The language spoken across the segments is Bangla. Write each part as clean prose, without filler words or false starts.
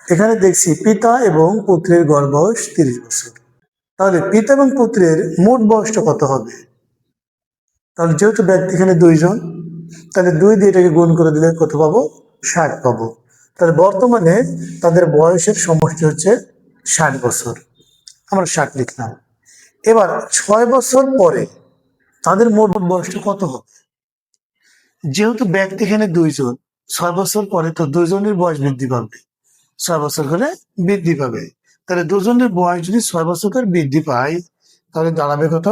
এখানে দেখছি পিতা এবং পুত্রের গড় বয়স 30 বছর। তাহলে পিতা এবং পুত্রের মোট বয়সটা কত হবে? তাহলে যেহেতু ব্যক্তি এখানে দুইজন, তাহলে 2 দিয়ে এটাকে গুণ করে দিলে কত পাবো? 60 পাবো। তাহলে বর্তমানে তাদের বয়সের সমষ্টি হচ্ছে 60 বছর। আমরা 60 লিখলাম। এবার 6 বছর পরে তাদের মোট বয়সটা কত হবে? যেহেতু ব্যক্তি এখানে দুইজন, 6 বছর পরে তো দুজনের বয়স বৃদ্ধি পাবে, 6 বছর করে বৃদ্ধি পাবে। তাহলে দুজনের বয়স যদি 6 বছর করে বৃদ্ধি পায়, তাহলে দাঁড়াবে কত?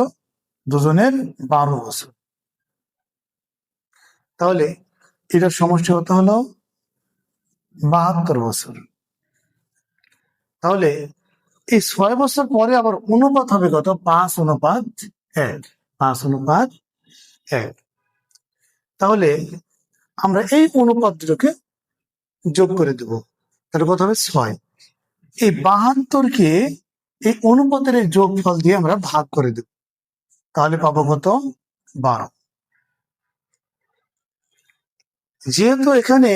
দুজনের 12 বছর। তাহলে এটার সমষ্টি হতে হলো 72 বছর। তাহলে এই 6 বছর পরে আবার অনুপাত হবে কত? 5:1। 5:1। তাহলে আমরা এই অনুপাত দুটোকে যোগ করে দেব, তাহলে কত হবে? 6। এই 72কে এই অনুপাতের এই যোগফল দিয়ে আমরা ভাগ করে দেব, তাহলে পাবো কত? 12। যেহেতু এখানে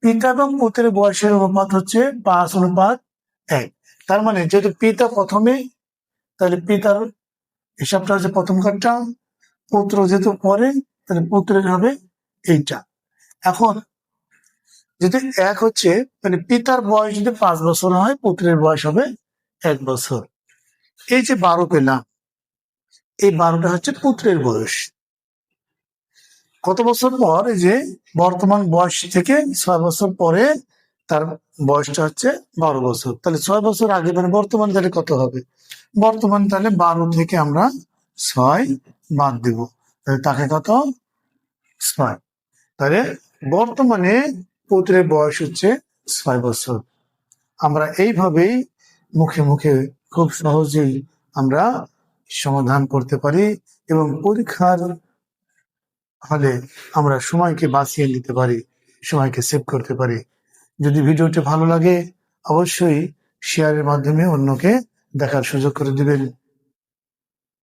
পিতা এবং পুত্রের বয়সের অনুপাত হচ্ছে 5:1, তার মানে যেহেতু পিতা প্রথমে, তাহলে পিতার হিসাবটা হচ্ছে প্রথম কার্ডটা, পুত্র যেহেতু পরে, তাহলে পুত্রের হবে এইটা। এখন যদি 1 হচ্ছে, মানে পিতার বয়স যদি 5 বছর হয়, পুত্রের বয়স হবে 1 বছর। এই যে 12 পেলাম, এই 12টা হচ্ছে পুত্রের বয়স। কত বছর পর? এই যে বর্তমান বয়স থেকে 6 বছর পরে তার বয়সটা হচ্ছে 12 বছর। তাহলে 6 বছর আগে মানে বর্তমান তাহলে কত হবে? বর্তমান তাহলে 12 থেকে আমরা 6 বাদ দেব, তাহলে তাকে কত? 6। তাহলে বর্তমানে পুত্রের বয়স হচ্ছে 6 বছর। আমরা এইভাবেই মুখে মুখে খুব সহজেই আমরা সমাধান করতে পারি এবং পরীক্ষার হলে আমরা সময়কে বাঁচিয়ে নিতে পারি, সময়কে সেভ করতে পারি। যদি ভিডিওটি ভালো লাগে, অবশ্যই শেয়ারের মাধ্যমে অন্যকে দেখার সুযোগ করে দিবেন।